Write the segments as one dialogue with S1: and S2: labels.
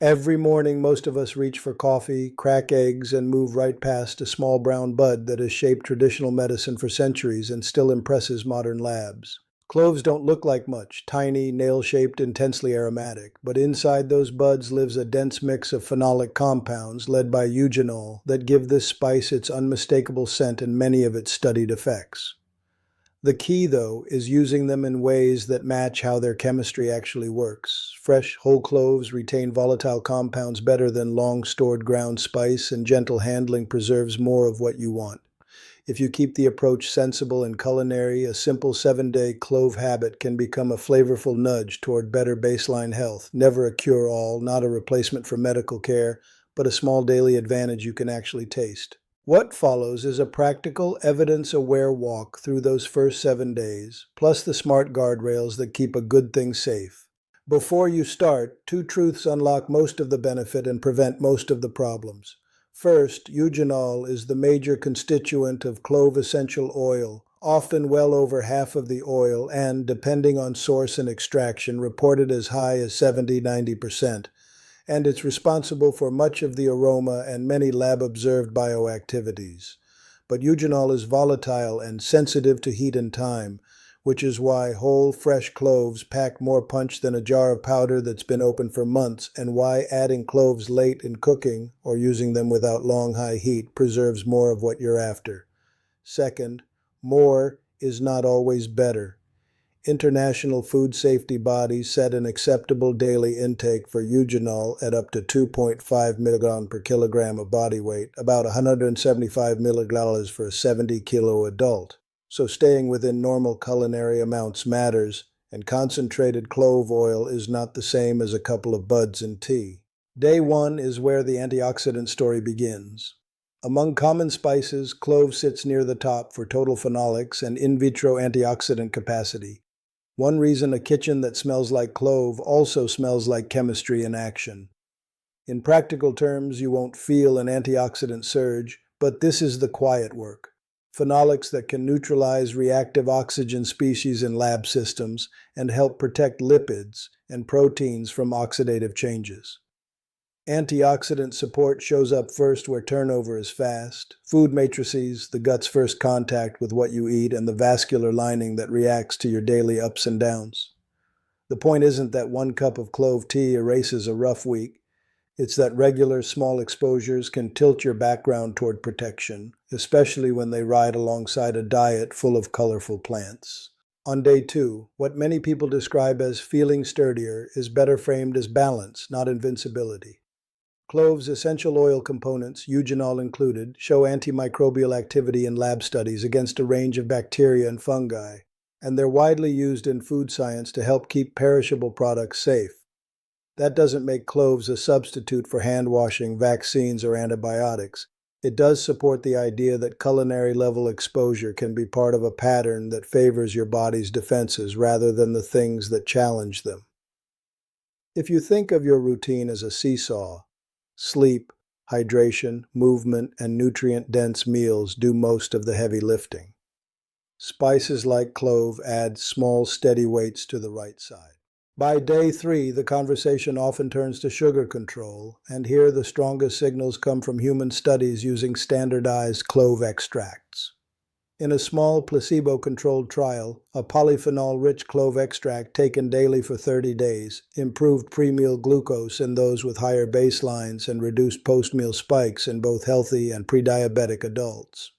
S1: Every morning, most of us reach for coffee, crack eggs, and move right past a small brown bud that has shaped traditional medicine for centuries and still impresses modern labs. Cloves don't look like much, tiny, nail-shaped, intensely aromatic, but inside those buds lives a dense mix of phenolic compounds led by eugenol that give this spice its unmistakable scent and many of its studied effects. The key, though, is using them in ways that match how their chemistry actually works. Fresh, whole cloves retain volatile compounds better than long-stored ground spice, and gentle handling preserves more of what you want. If you keep the approach sensible and culinary, a simple 7-day clove habit can become a flavorful nudge toward better baseline health. Never a cure-all, not a replacement for medical care, but a small daily advantage you can actually taste. What follows is a practical, evidence-aware walk through those first 7 days, plus the smart guardrails that keep a good thing safe. Before you start, two truths unlock most of the benefit and prevent most of the problems. First, eugenol is the major constituent of clove essential oil, often well over half of the oil and, depending on source and extraction, reported as high as 70–90%. And it's responsible for much of the aroma and many lab-observed bioactivities. But eugenol is volatile and sensitive to heat and time, which is why whole, fresh cloves pack more punch than a jar of powder that's been open for months, and why adding cloves late in cooking, or using them without long high heat, preserves more of what you're after. Second, more is not always better. International food safety bodies set an acceptable daily intake for eugenol at up to 2.5 milligrams per kilogram of body weight, about 175 milligrams for a 70-kilo adult. So staying within normal culinary amounts matters, and concentrated clove oil is not the same as a couple of buds in tea. Day 1 is where the antioxidant story begins. Among common spices, clove sits near the top for total phenolics and in vitro antioxidant capacity. One reason a kitchen that smells like clove also smells like chemistry in action. In practical terms, you won't feel an antioxidant surge, but this is the quiet work. Phenolics that can neutralize reactive oxygen species in lab systems and help protect lipids and proteins from oxidative changes. Antioxidant support shows up first where turnover is fast. Food matrices, the gut's first contact with what you eat, and the vascular lining that reacts to your daily ups and downs. The point isn't that one cup of clove tea erases a rough week. It's that regular small exposures can tilt your background toward protection, especially when they ride alongside a diet full of colorful plants. On day 2, what many people describe as feeling sturdier is better framed as balance, not invincibility. Cloves' essential oil components, eugenol included, show antimicrobial activity in lab studies against a range of bacteria and fungi, and they're widely used in food science to help keep perishable products safe. That doesn't make cloves a substitute for hand washing, vaccines, or antibiotics. It does support the idea that culinary-level exposure can be part of a pattern that favors your body's defenses rather than the things that challenge them. If you think of your routine as a seesaw, sleep, hydration, movement, and nutrient-dense meals do most of the heavy lifting. Spices like clove add small, steady weights to the right side. By day 3, the conversation often turns to sugar control, and here the strongest signals come from human studies using standardized clove extracts. In a small placebo-controlled trial, a polyphenol-rich clove extract taken daily for 30 days improved pre-meal glucose in those with higher baselines and reduced post-meal spikes in both healthy and pre-diabetic adults.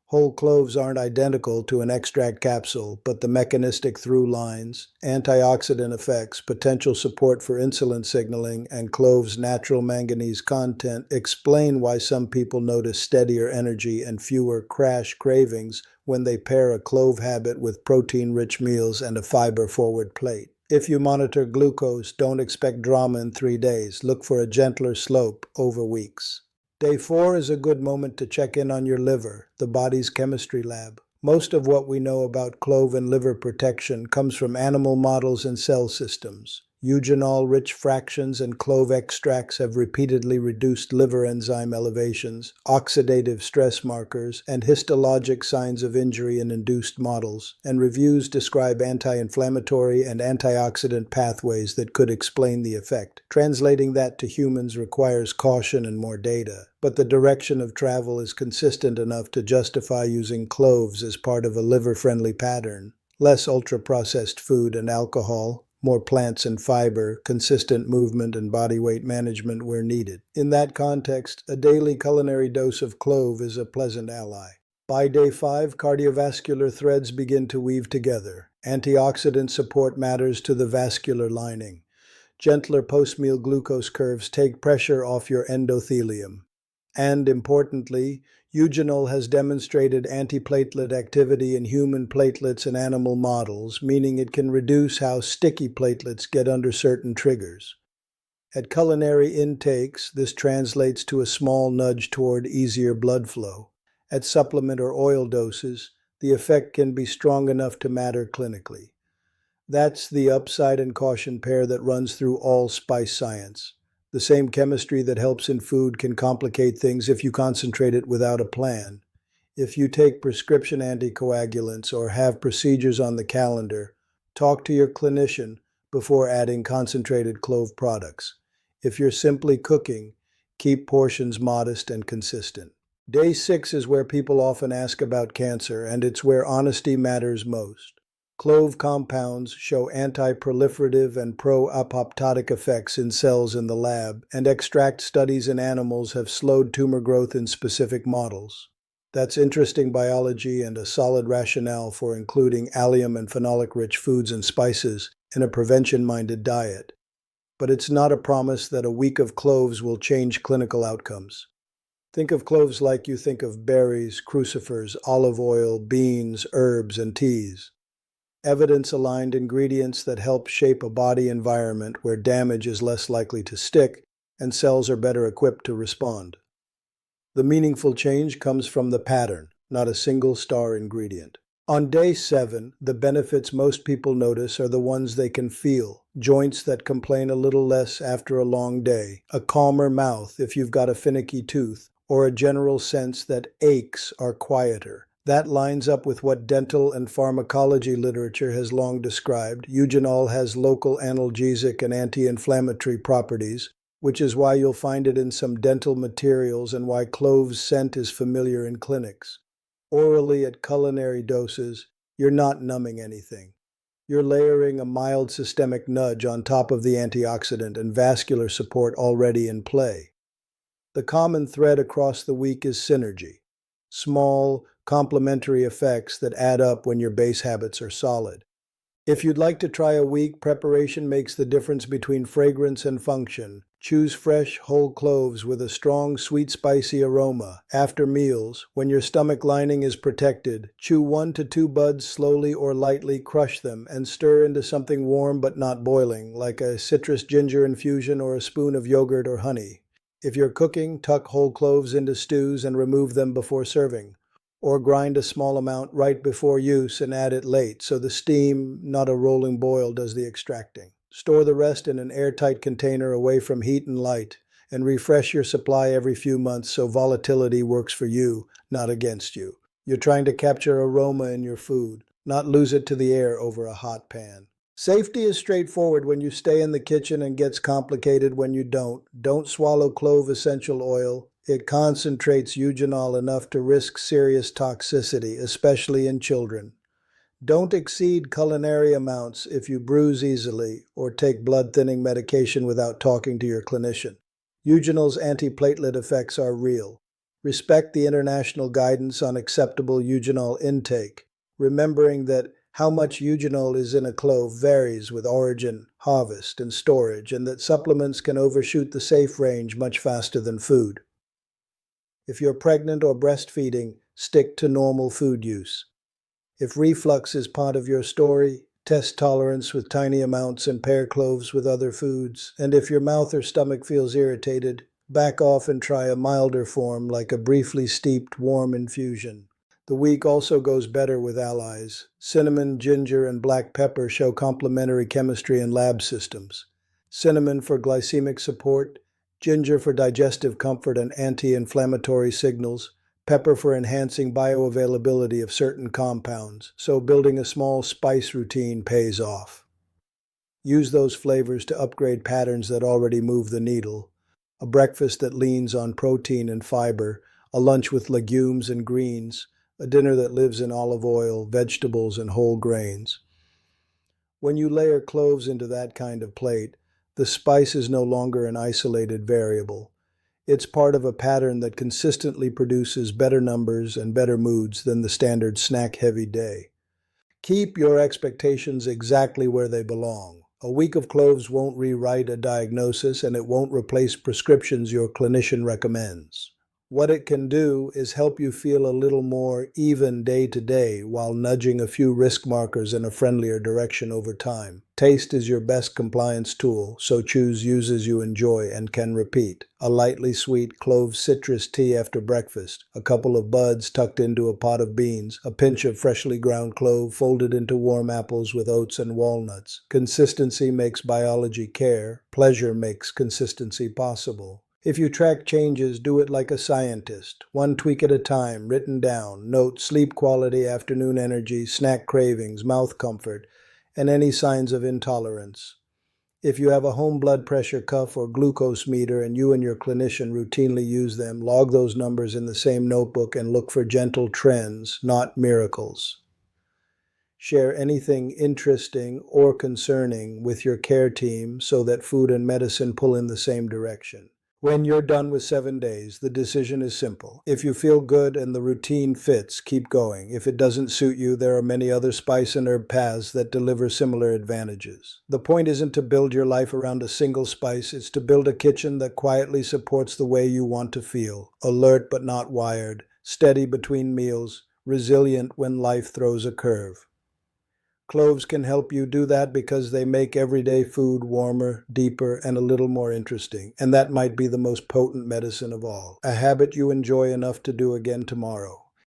S1: Whole cloves aren't identical to an extract capsule, but the mechanistic through lines, antioxidant effects, potential support for insulin signaling, and cloves' natural manganese content explain why some people notice steadier energy and fewer crash cravings when they pair a clove habit with protein-rich meals and a fiber-forward plate. If you monitor glucose, don't expect drama in 3 days. Look for a gentler slope over weeks. Day 4 is a good moment to check in on your liver, the body's chemistry lab. Most of what we know about clove and liver protection comes from animal models and cell systems. Eugenol-rich fractions and clove extracts have repeatedly reduced liver enzyme elevations, oxidative stress markers, and histologic signs of injury in induced models, and reviews describe anti-inflammatory and antioxidant pathways that could explain the effect. Translating that to humans requires caution and more data, but the direction of travel is consistent enough to justify using cloves as part of a liver-friendly pattern. Less ultra-processed food and alcohol, more plants and fiber, consistent movement and body weight management where needed. In that context, a daily culinary dose of clove is a pleasant ally. By day 5, cardiovascular threads begin to weave together. Antioxidant support matters to the vascular lining. Gentler post-meal glucose curves take pressure off your endothelium. And, importantly, Eugenol has demonstrated antiplatelet activity in human platelets and animal models, meaning it can reduce how sticky platelets get under certain triggers. At culinary intakes, this translates to a small nudge toward easier blood flow. At supplement or oil doses, the effect can be strong enough to matter clinically. That's the upside and caution pair that runs through all spice science. The same chemistry that helps in food can complicate things if you concentrate it without a plan. If you take prescription anticoagulants or have procedures on the calendar, talk to your clinician before adding concentrated clove products. If you're simply cooking, keep portions modest and consistent. Day 6 is where people often ask about cancer, and it's where honesty matters most. Clove compounds show anti-proliferative and pro-apoptotic effects in cells in the lab, and extract studies in animals have slowed tumor growth in specific models. That's interesting biology and a solid rationale for including allium and phenolic-rich foods and spices in a prevention-minded diet. But it's not a promise that a week of cloves will change clinical outcomes. Think of cloves like you think of berries, crucifers, olive oil, beans, herbs, and teas. Evidence-aligned ingredients that help shape a body environment where damage is less likely to stick and cells are better equipped to respond. The meaningful change comes from the pattern, not a single star ingredient. On day 7, the benefits most people notice are the ones they can feel: joints that complain a little less after a long day, a calmer mouth if you've got a finicky tooth, or a general sense that aches are quieter. That lines up with what dental and pharmacology literature has long described. Eugenol has local analgesic and anti-inflammatory properties, which is why you'll find it in some dental materials and why cloves scent is familiar in clinics. Orally at culinary doses, you're not numbing anything. You're layering a mild systemic nudge on top of the antioxidant and vascular support already in play. The common thread across the week is synergy. Small, complementary effects that add up when your base habits are solid. If you'd like to try a week, preparation makes the difference between fragrance and function. Choose fresh, whole cloves with a strong, sweet, spicy aroma. After meals, when your stomach lining is protected, chew 1 to 2 buds slowly or lightly, crush them, and stir into something warm but not boiling, like a citrus ginger infusion or a spoon of yogurt or honey. If you're cooking, tuck whole cloves into stews and remove them before serving. Or grind a small amount right before use and add it late, so the steam, not a rolling boil, does the extracting. Store the rest in an airtight container away from heat and light, and refresh your supply every few months so volatility works for you, not against you. You're trying to capture aroma in your food, not lose it to the air over a hot pan. Safety is straightforward when you stay in the kitchen and gets complicated when you don't. Don't swallow clove essential oil. It concentrates eugenol enough to risk serious toxicity, especially in children. Don't exceed culinary amounts if you bruise easily or take blood-thinning medication without talking to your clinician. Eugenol's antiplatelet effects are real. Respect the international guidance on acceptable eugenol intake, remembering that how much eugenol is in a clove varies with origin, harvest, and storage, and that supplements can overshoot the safe range much faster than food. If you're pregnant or breastfeeding, stick to normal food use. If reflux is part of your story, test tolerance with tiny amounts and pair cloves with other foods. And if your mouth or stomach feels irritated, back off and try a milder form like a briefly steeped warm infusion. The week also goes better with allies. Cinnamon, ginger, and black pepper show complementary chemistry in lab systems. cinnamon for glycemic support, ginger for digestive comfort and anti-inflammatory signals, pepper for enhancing bioavailability of certain compounds, so building a small spice routine pays off. Use those flavors to upgrade patterns that already move the needle. A breakfast that leans on protein and fiber, a lunch with legumes and greens, a dinner that lives in olive oil, vegetables, and whole grains. When you layer cloves into that kind of plate, the spice is no longer an isolated variable. It's part of a pattern that consistently produces better numbers and better moods than the standard snack-heavy day. Keep your expectations exactly where they belong. A week of cloves won't rewrite a diagnosis, and it won't replace prescriptions your clinician recommends. What it can do is help you feel a little more even day to day while nudging a few risk markers in a friendlier direction over time. Taste is your best compliance tool, so choose uses you enjoy and can repeat. A lightly sweet clove citrus tea after breakfast, a couple of buds tucked into a pot of beans, a pinch of freshly ground clove folded into warm apples with oats and walnuts. Consistency makes biology care. Pleasure makes consistency possible. If you track changes, do it like a scientist, one tweak at a time, written down. Note sleep quality, afternoon energy, snack cravings, mouth comfort, and any signs of intolerance. If you have a home blood pressure cuff or glucose meter and you and your clinician routinely use them, log those numbers in the same notebook and look for gentle trends, not miracles. Share anything interesting or concerning with your care team so that food and medicine pull in the same direction. When you're done with 7 days, the decision is simple. If you feel good and the routine fits, keep going. If it doesn't suit you, there are many other spice and herb paths that deliver similar advantages. The point isn't to build your life around a single spice, it's to build a kitchen that quietly supports the way you want to feel. Alert but not wired, steady between meals, resilient when life throws a curve. Cloves can help you do that because they make everyday food warmer, deeper, and a little more interesting. And that might be the most potent medicine of all. A habit you enjoy enough to do again tomorrow.